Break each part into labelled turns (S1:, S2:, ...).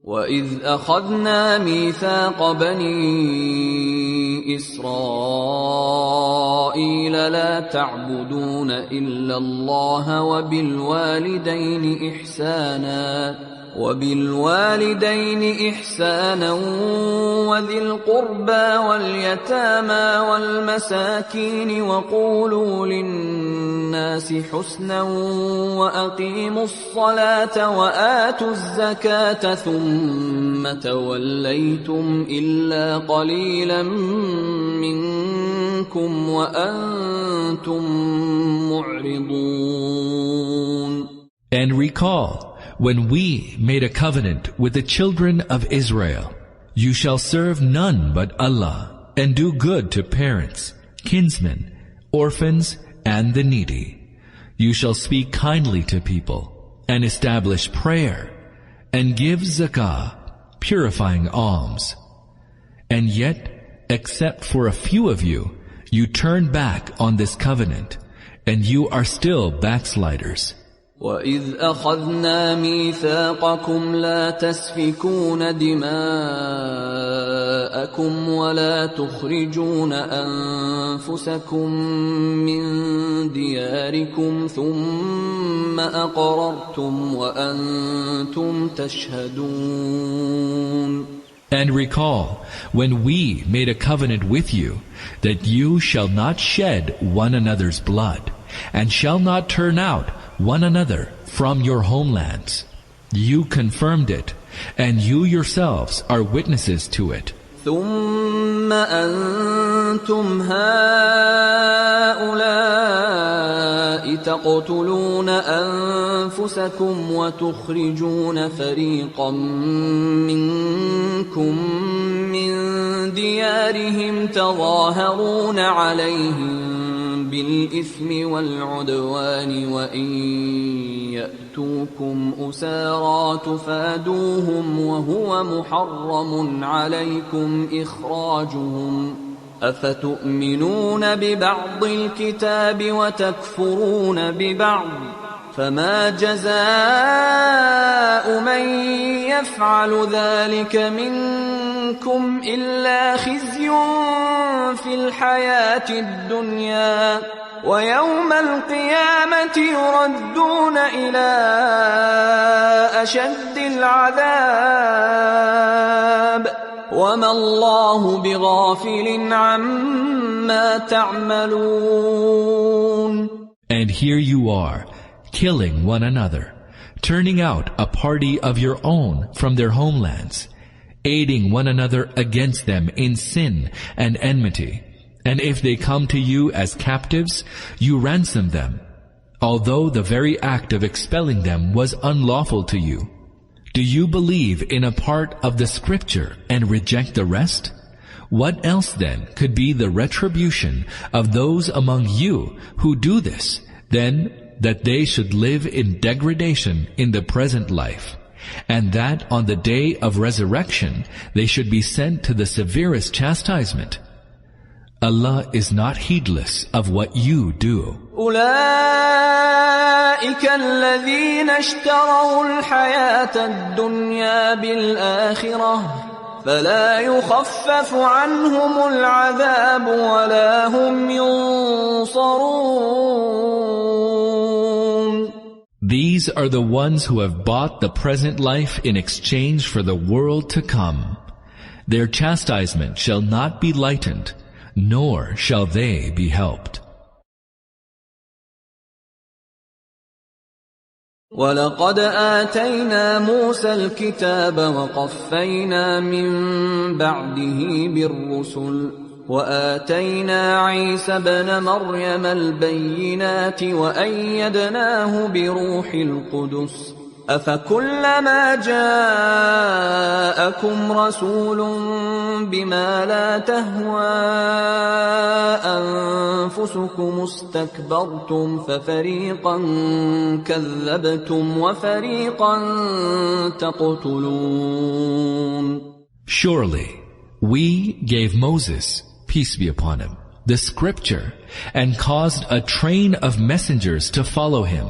S1: وَإِذْ أَخَذْنَا مِيثَاقَ بَنِي إِسْرَائِيلَ لَا تَعْبُدُونَ إِلَّا اللَّهَ وَبِالْوَالِدَيْنِ إِحْسَانًا وَذِي الْقُرْبَى وَالْيَتَامَى وَالْمَسَاكِينِ وَقُولُوا لِلنَّاسِ حُسْنًا وَأَقِيمُوا الصَّلَاةَ وَآتُوا الزَّكَاةَ ثُمَّ تَوَلَّيْتُمْ إِلَّا قَلِيلًا مِنْكُمْ وَأَنْتُمْ مُعْرِضُونَ.
S2: And recall, when we made a covenant with the children of Israel, you shall serve none but Allah, and do good to parents, kinsmen, orphans, and the needy. You shall speak kindly to people, and establish prayer, and give zakah, purifying alms. And yet, except for a few of you, you turn back on this covenant, and you are still backsliders.
S1: وَإِذْ أَخَذْنَا مِيثَاقَكُمْ لَا تَسْفِكُونَ دِمَاءَكُمْ وَلَا تُخْرِجُونَ أَنفُسَكُمْ مِنْ دِيَارِكُمْ ثُمَّ أَقْرَرْتُمْ وَأَنْتُمْ تَشْهَدُونَ.
S2: And recall, when we made a covenant with you, that you shall not shed one another's blood, and shall not turn out one another from your homelands. You confirmed it, and you yourselves are witnesses to it.
S1: ثُمَّ أَنْتُمْ هَؤُلَاءِ تَقْتُلُونَ أَنفُسَكُمْ وَتُخْرِجُونَ فَرِيقًا مِنْكُمْ مِنْ دِيَارِهِمْ تَظَاهَرُونَ عَلَيْهِمْ بِالْإِثْمِ وَالْعُدْوَانِ وَإِنْ يَأْتُوكُمْ أُسَارَى تُفَادُوهُمْ وَهُوَ مُحَرَّمٌ عَلَيْكُمْ إِخْرَاجُهُمْ أَفَتُؤْمِنُونَ بِبَعْضِ الْكِتَابِ وَتَكْفُرُونَ بِبَعْضٍ فَمَا جَزَاءُ مَنْ يَفْعَلُ ذَلِكَ مِنْكُمْ إِلَّا خِزْيٌ فِي الْحَيَاةِ الدُّنْيَا وَيَوْمَ الْقِيَامَةِ يُرَدُّونَ إِلَى أَشَدِّ الْعَذَابِ وَمَا اللَّهُ بِغَافِلٍ عَمَّا تَعْمَلُونَ.
S2: And here you are, killing one another, turning out a party of your own from their homelands, aiding one another against them in sin and enmity. And if they come to you as captives, you ransom them, although the very act of expelling them was unlawful to you. Do you believe in a part of the scripture and reject the rest? What else then could be the retribution of those among you who do this, than that they should live in degradation in the present life, and that on the day of resurrection they should be sent to the severest chastisement? Allah is not heedless of what you do.
S1: أولئك الذين اشتروا الحياة الدنيا بالآخرة فلا يخفف عنهم العذاب ولا هم ينصرون.
S2: These are the ones who have bought the present life in exchange for the world to come. Their chastisement shall not be lightened, nor shall they be helped.
S1: وَلَقَدْ آتَيْنَا مُوسَى الْكِتَابَ وَقَفَّيْنَا مِنْ بَعْدِهِ بِالرُّسُلِ وَآتَيْنَا عِيسَى ابْنَ مَرْيَمَ الْبَيِّنَاتِ وَأَيَّدْنَاهُ بِرُوحِ الْقُدُسِ أَفَكُلَّمَا جَاءَكُمْ رَسُولٌ بِمَا لَا تَهْوَى أَنفُسُكُمُ اسْتَكْبَرْتُمْ فَفَرِيقًا كَذَّبْتُمْ وَفَرِيقًا تَقْتُلُونَ.
S2: Surely we gave Moses, peace be upon him, the scripture, and caused a train of messengers to follow him,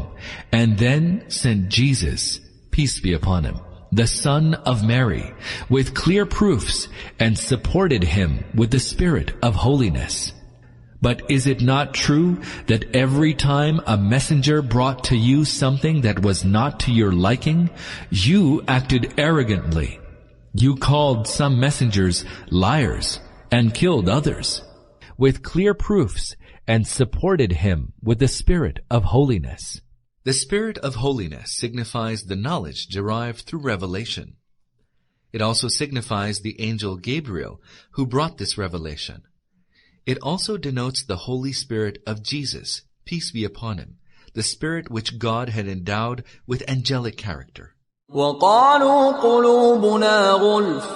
S2: and then sent Jesus, peace be upon him, the son of Mary, with clear proofs, and supported him with the spirit of holiness. But is it not true that every time a messenger brought to you something that was not to your liking, you acted arrogantly? You called some messengers liars and killed others, with clear proofs, and supported him with the spirit of holiness. The spirit of holiness signifies the knowledge derived through revelation. It also signifies the angel Gabriel, who brought this revelation. It also denotes the Holy Spirit of Jesus, peace be upon him, the Spirit which God had endowed with angelic character.
S1: وَقَالُوا قُلُوبُنَا غُلْفٌ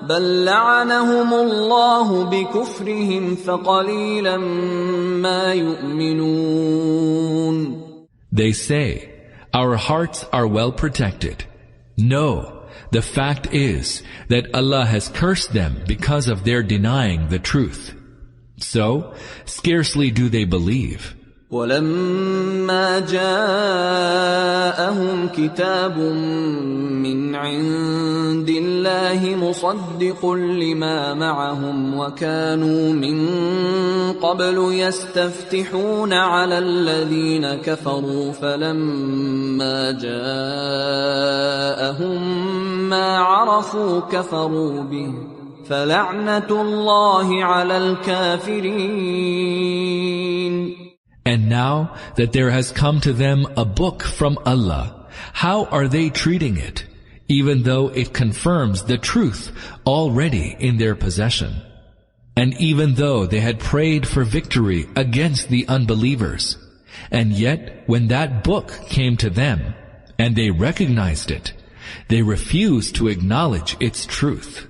S1: بَلْ لَعَنَهُمُ اللَّهُ بِكُفْرِهِمْ فَقَلِيلًا مَا يُؤْمِنُونَ. They say, our hearts are well protected. No, the fact is that Allah has cursed them because of their denying the truth. So, scarcely do they believe. وَلَمَّا جَاءَهُمْ كِتَابٌ مِّنْ عِندِ اللَّهِ مُصَدِّقٌ لِمَا مَعَهُمْ وَكَانُوا مِنْ قَبْلُ يَسْتَفْتِحُونَ عَلَى الَّذِينَ كَفَرُوا فَلَمَّا جَاءَهُمْ مَا عَرَفُوا كَفَرُوا بِهِ فَلَعْنَةُ اللَّهِ عَلَى الْكَافِرِينَ.
S2: And now that there has come to them a book from Allah, how are they treating it, even though it confirms the truth already in their possession? And even though they had prayed for victory against the unbelievers, and yet when that book came to them, and they recognized it, they refused to acknowledge its truth.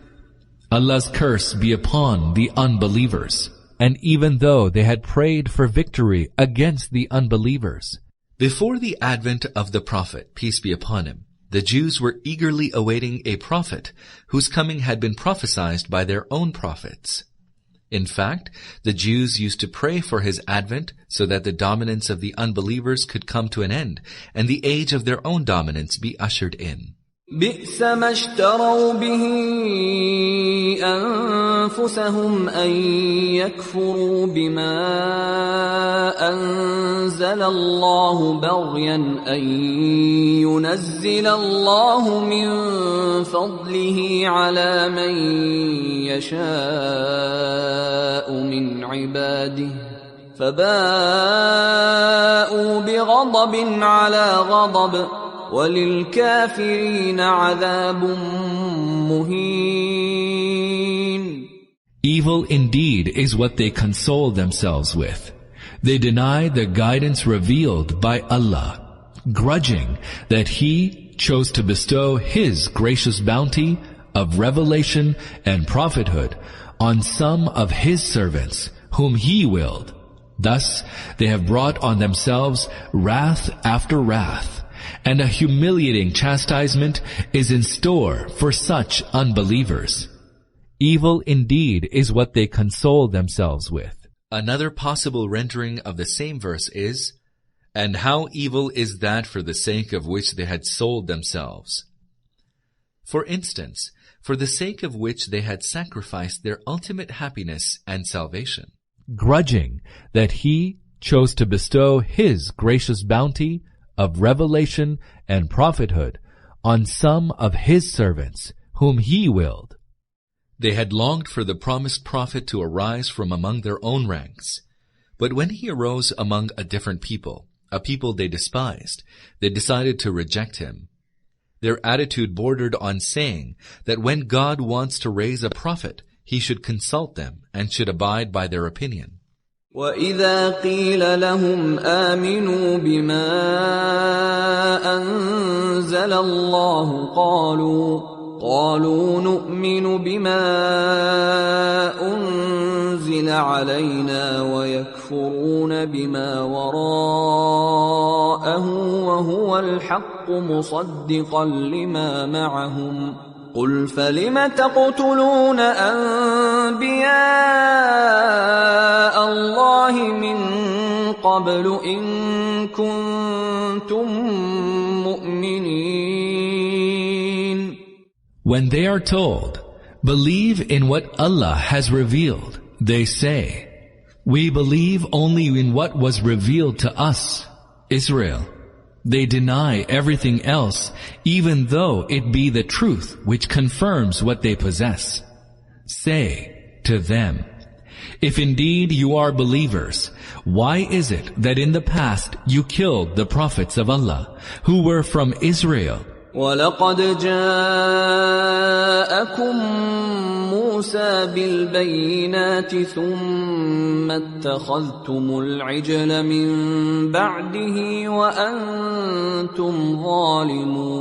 S2: Allah's curse be upon the unbelievers. And even though they had prayed for victory against the unbelievers. Before the advent of the Prophet, peace be upon him, the Jews were eagerly awaiting a prophet whose coming had been prophesied by their own prophets. In fact, the Jews used to pray for his advent so that the dominance of the unbelievers could come to an end and the age of their own dominance be ushered in.
S1: بئس ما اشتروا به أنفسهم أن يكفروا بما أنزل الله بغيا أن ينزل الله من فضله على من يشاء من عباده فباءوا بغضب على غضب وَلِلْكَافِرِينَ عَذَابٌ مُهِينٌ.
S2: Evil indeed is what they console themselves with. They deny the guidance revealed by Allah, grudging that He chose to bestow His gracious bounty of revelation and prophethood on some of His servants whom He willed. Thus they have brought on themselves wrath after wrath, and a humiliating chastisement is in store for such unbelievers. Evil indeed is what they console themselves with. Another possible rendering of the same verse is, and how evil is that for the sake of which they had sold themselves. For instance, for the sake of which they had sacrificed their ultimate happiness and salvation, grudging that He chose to bestow His gracious bounty of revelation and prophethood on some of His servants whom He willed. They had longed for the promised prophet to arise from among their own ranks. But when he arose among a different people, a people they despised, they decided to reject him. Their attitude bordered on saying that when God wants to raise a prophet, He should consult them and should abide by their opinion.
S1: وَإِذَا قِيلَ لَهُمْ آمِنُوا بِمَا أَنزَلَ اللَّهُ قَالُوا نُؤْمِنُ بِمَا أُنزِلَ عَلَيْنَا وَيَكْفُرُونَ بِمَا وَرَاءَهُ وَهُوَ الْحَقُّ مُصَدِّقًا لِمَا مَعَهُمْ قُلْ فَلِمَ تَقْتُلُونَ أَنْبِيَاءَ اللَّهِ مِنْ قَبْلُ إِنْ كُنْتُمْ مُؤْمِنِينَ. When they are told, believe in what Allah has revealed, they say, we believe only in what was revealed to us, Israel. They deny everything else, even though it be the truth which confirms what they possess. Say to them, if indeed you are believers, why is it that in the past you killed the prophets of Allah, who were from Israel?
S3: وَلَقَدْ جَاءَكُمْ مُوسَى بِالْبَيِّنَاتِ ثُمَّ اتَّخَذْتُمُ الْعِجْلَ مِنْ بَعْدِهِ وَأَنْتُمْ ظَالِمُونَ.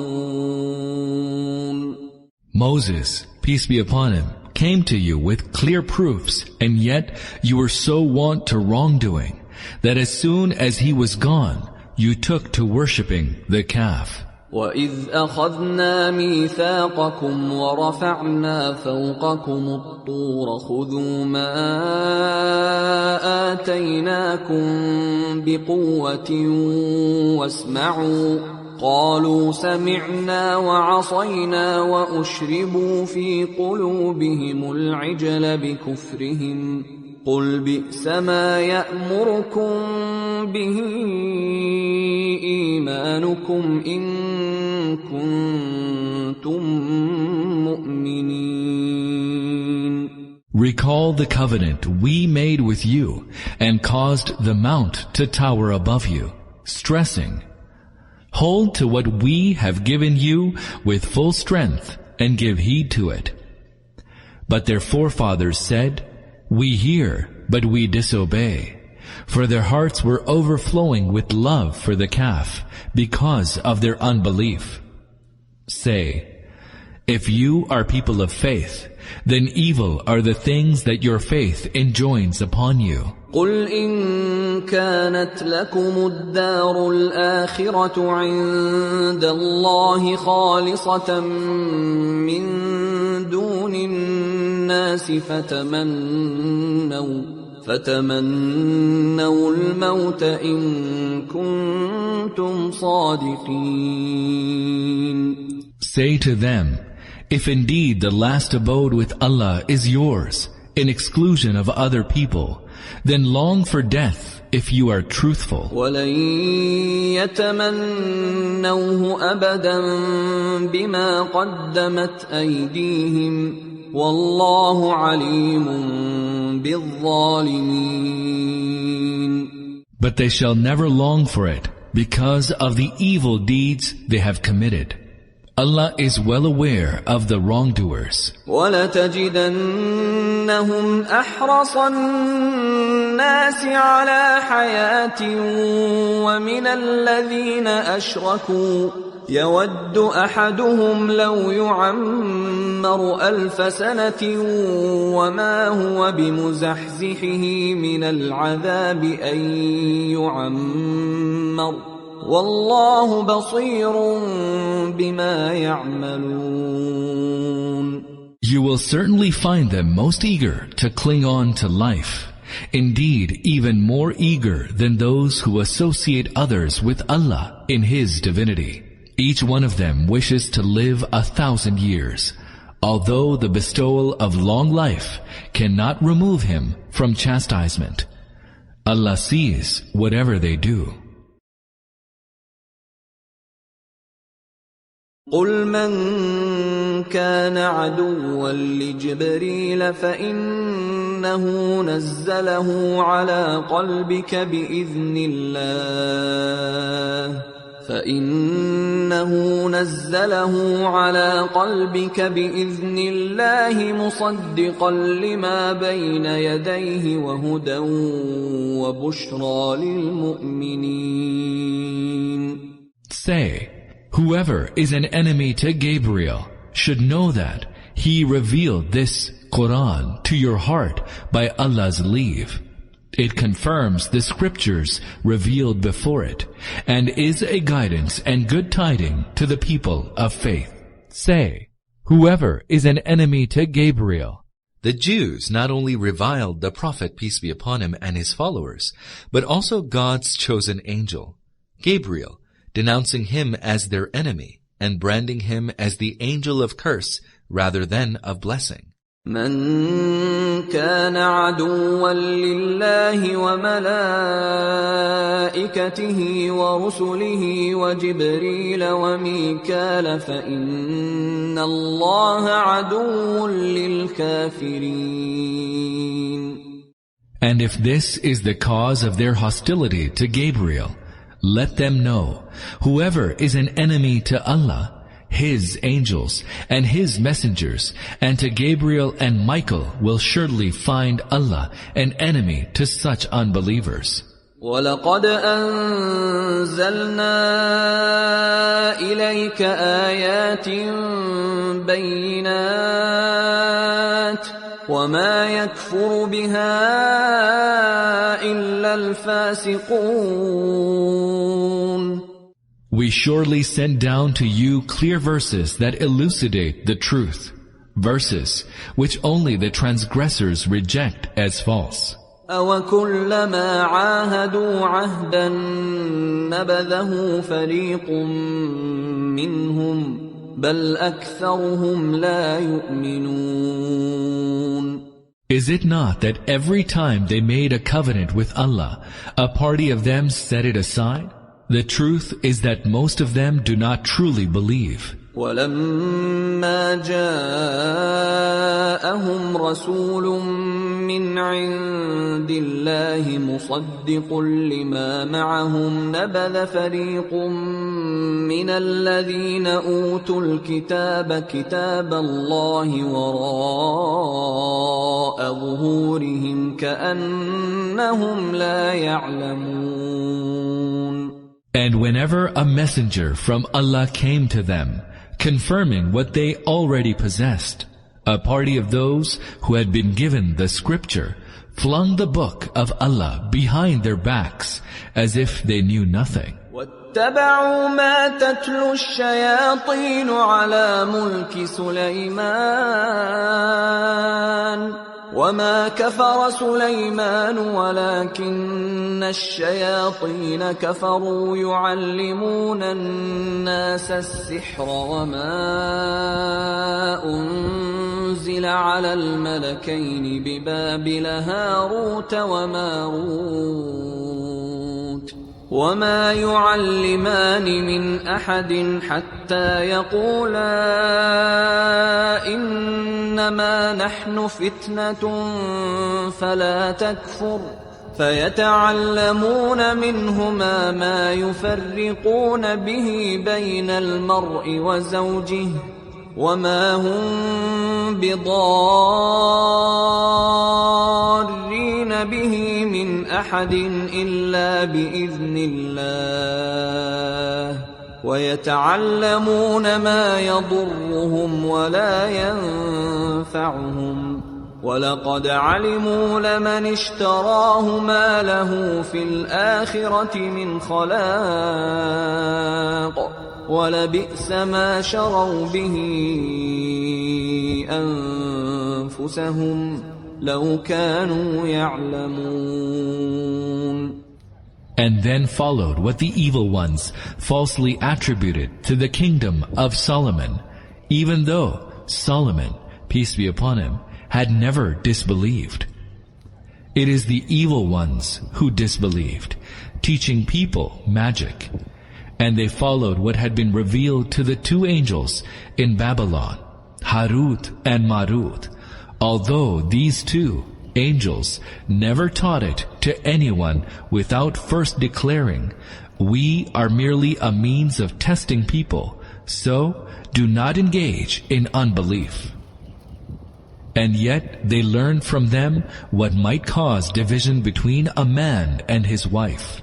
S1: Moses, peace be upon him, came to you with clear proofs, and yet you were so wont to wrongdoing that as soon as he was gone, you took to worshipping the calf.
S3: وَإِذْ أَخَذْنَا مِيثَاقَكُمْ وَرَفَعْنَا فَوْقَكُمُ الطُّورَ خُذُوا مَا آتَيْنَاكُمْ بِقُوَّةٍ وَاسْمَعُوا قَالُوا سَمِعْنَا وَعَصَيْنَا وَأُشْرِبُوا فِي قُلُوبِهِمُ الْعِجْلَ بِكُفْرِهِمْ قُلْ بِئْسَ مَا يَأْمُرُكُمْ بِهِ إِيمَانُكُمْ إِن كُنتُم مُّؤْمِنِينَ.
S1: Recall the covenant we made with you and caused the mount to tower above you, stressing, hold to what we have given you with full strength and give heed to it. But their forefathers said, we hear, but we disobey. For their hearts were overflowing with love for the calf because of their unbelief. Say, if you are people of faith, then evil are the things that your faith enjoins upon you.
S3: قُلْ إِن كَانَتْ لَكُمُ الدَّارُ الْآخِرَةُ عِندَ اللَّهِ خَالِصَةً مِّن دُونِ النَّاسِ فتمنوا الموت إن كنتم صادقين.
S1: Say to them, if indeed the last abode with Allah is yours, in exclusion of other people, then long for death if you are truthful.
S3: وَلَن يَتَمَنَّوْهُ أَبَدًا بِمَا قَدَّمَتْ أَيْدِيهِمْ وَاللَّهُ عَلِيمٌ بِالظَّالِمِينَ.
S1: But they shall never long for it because of the evil deeds they have committed. Allah is well aware of the wrongdoers.
S3: وَلَتَجِدَنَّهُمْ أَحْرَصَ النَّاسِ عَلَى حَيَاةٍ وَمِنَ الَّذِينَ أَشْرَكُوا يَوَدُّ أَحَدُهُمْ لَوْ يُعَمَّرُ 1000 سَنَةٍ وَمَا هُوَ بِمُزَحْزِحِهِ مِنَ الْعَذَابِ أَن يُعَمَّرَ وَاللَّهُ بَصِيرٌ بِمَا يَعْمَلُونَ.
S1: You will certainly find them most eager to cling on to life. Indeed, even more eager than those who associate others with Allah in His divinity. Each one of them wishes to live 1,000 years, although the bestowal of long life cannot remove him from chastisement. Allah sees whatever they do.
S3: قُلْ مَنْ كَانَ عَدُوًّا لِجِبْرِيلَ فَإِنَّهُ نَزَّلَهُ عَلَى قَلْبِكَ بِإِذْنِ اللَّهِ مُصَدِّقًا لِمَا بَيْنَ يَدَيْهِ وَهُدًى وَبُشْرَى لِلْمُؤْمِنِينَ.
S1: Say, whoever is an enemy to Gabriel should know that he revealed this Qur'an to your heart by Allah's leave. It confirms the scriptures revealed before it, and is a guidance and good tiding to the people of faith. Say, whoever is an enemy to Gabriel.
S2: The Jews not only reviled the Prophet, peace be upon him, and his followers, but also God's chosen angel, Gabriel, denouncing him as their enemy and branding him as the angel of curse rather than of blessing.
S3: من كان عدوا لله وملائكته ورسله وجبريل وميكال فإن الله عدو للكافرين.
S1: And if this is the cause of their hostility to Gabriel, let them know, whoever is an enemy to Allah, His angels, and His messengers, and to Gabriel and Michael will surely find Allah an enemy to such unbelievers.
S3: وَلَقَدْ أَنزَلْنَا إِلَيْكَ آيَاتٍ بَيِّنَاتٍ وَمَا يَكْفُرُ بِهَا إِلَّا الْفَاسِقُونَ.
S1: We surely send down to you clear verses that elucidate the truth, verses which only the transgressors reject as false.
S3: أَوَكُلَّمَا عَاهَدُوا عَهْدًا نَبَذَهُ فَرِيقٌ مِّنْهُمْ بَلْ أَكْثَرُهُمْ لَا يُؤْمِنُونَ.
S1: Is it not that every time they made a covenant with Allah, a party of them set it aside? The truth is that most of them do not truly believe.
S3: وَلَمَّا جَاءَهُمْ رَسُولٌ مِّنْ عِندِ اللَّهِ مُصَدِّقٌ لِمَا مَعَهُمْ نَبَذَ فَرِيقٌ مِّنَ الَّذِينَ أُوتُوا الْكِتَابَ كِتَابَ اللَّهِ وَرَاءَ ظُهُورِهِمْ كَأَنَّهُمْ لَا يَعْلَمُونَ.
S1: And whenever a messenger from Allah came to them, confirming what they already possessed, a party of those who had been given the scripture flung the book of Allah behind their backs as if they knew nothing.
S3: وَاتَّبَعُوا مَا تَتْلُو الشَّيَاطِينُ عَلَى مُلْكِ سُلَيْمَانَ وَمَا كَفَرَ سُلَيْمَانُ وَلَكِنَّ الشَّيَاطِينَ كَفَرُوا يُعَلِّمُونَ النَّاسَ السِّحْرَ وَمَا أُنزِلَ عَلَى الْمَلَكَيْنِ بِبَابِلَ هَارُوتَ وَمَارُوتَ وَمَا يُعَلِّمَانِ مِنْ أَحَدٍ حَتَّى يَقُولَا إِنَّمَا نَحْنُ فِتْنَةٌ فَلَا تَكْفُرْ فَيَتَعَلَّمُونَ مِنْهُمَا مَا يُفَرِّقُونَ بِهِ بَيْنَ الْمَرْءِ وَزَوْجِهِ وَمَا هُمْ بِضَارِّينَ بِهِ مِنْ أَحَدٍ إِلَّا بِإِذْنِ اللَّهِ وَيَتَعَلَّمُونَ مَا يَضُرُّهُمْ وَلَا يَنفَعُهُمْ وَلَقَدْ عَلِمُوا لَمَنِ اشْتَرَاهُ مَا لَهُ فِي الْآخِرَةِ مِنْ خَلَاقٍ وَلَبِئْسَ مَا شَرَوْا بِهِ أَنفُسَهُمْ لَوْ كَانُوا يَعْلَمُونَ.
S1: And then followed what the evil ones falsely attributed to the kingdom of Solomon, even though Solomon, peace be upon him, had never disbelieved. It is the evil ones who disbelieved, teaching people magic. And they followed what had been revealed to the two angels in Babylon, Harut and Marut, although these two angels never taught it to anyone without first declaring, "We are merely a means of testing people, so do not engage in unbelief." And yet they learned from them what might cause division between a man and his wife.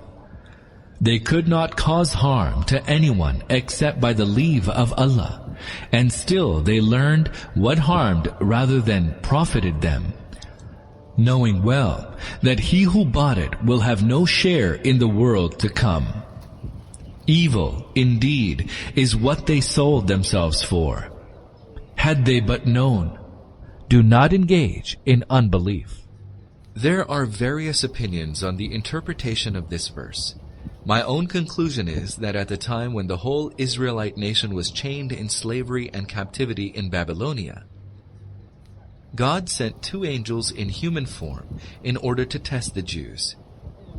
S1: They could not cause harm to anyone except by the leave of Allah, and still they learned what harmed rather than profited them, knowing well that he who bought it will have no share in the world to come. Evil, indeed, is what they sold themselves for. Had they but known, do not engage in unbelief.
S2: There are various opinions on the interpretation of this verse.
S1: My own conclusion is that at the time when the whole Israelite nation was chained in slavery and captivity in Babylonia, God sent 2 angels in human form in order to test the Jews.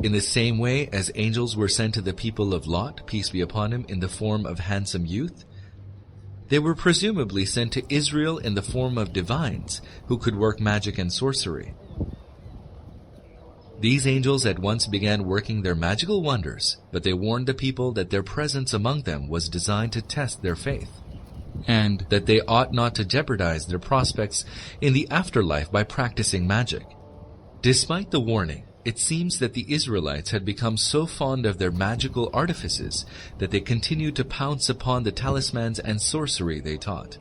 S1: In the same way as angels were sent to the people of Lot, peace be upon him, in the form of handsome youth, they were presumably sent to Israel in the form of divines who could work magic and sorcery. These angels at once began working their magical wonders, but they warned the people that their presence among them was designed to test their faith, and that they ought not to jeopardize their prospects in the afterlife by practicing magic. Despite the warning, it seems that the Israelites had become so fond of their magical artifices that they continued to pounce upon the talismans and sorcery they taught.